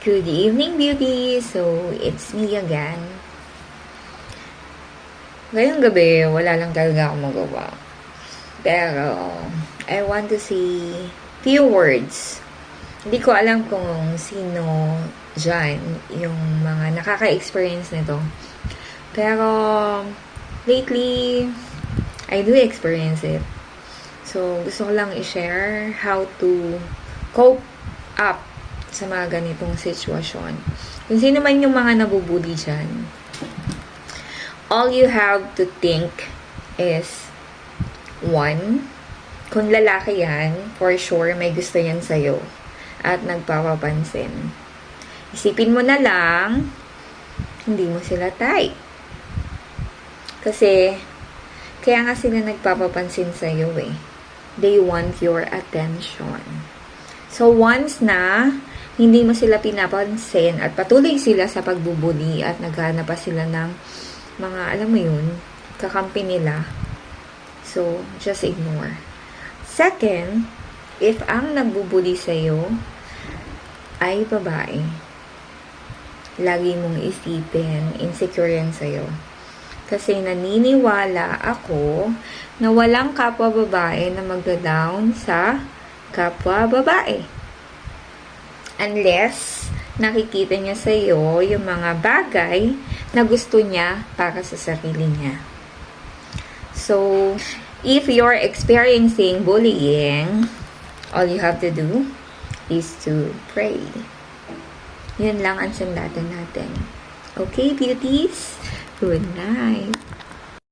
Good evening, beauty! So, it's me again. Ngayong gabi, wala lang talaga akong magawa. Pero, I want to say few words. Hindi ko alam kung sino dyan yung mga nakaka-experience nito. Pero, lately, I do experience it. So, gusto ko lang i-share how to cope up sa mga ganitong sitwasyon. Kung sino man yung mga nabubuli dyan, all you have to think is, one, kung lalaki yan, for sure, may gusto yan sa'yo. At nagpapapansin. Isipin mo na lang, hindi mo sila type. Kasi, kaya nga sila nagpapapansin sa'yo eh. They want your attention. So, once na hindi mo sila pinapansin at patuloy sila sa pagbubuli at naghanap pa sila ng mga, alam mo yun, kakampi nila. So, just ignore. Second, if ang nagbubuli sa'yo ay babae, lagi mong isipin, insecure yan sa'yo. Kasi naniniwala ako na walang kapwa babae na magda-down sa kapwa babae. Unless nakikita niya sa iyo yung mga bagay na gusto niya para sa sarili niya. So, if you're experiencing bullying, all you have to do is to pray. Yun lang ang sandatan natin. Okay, beauties? Good night.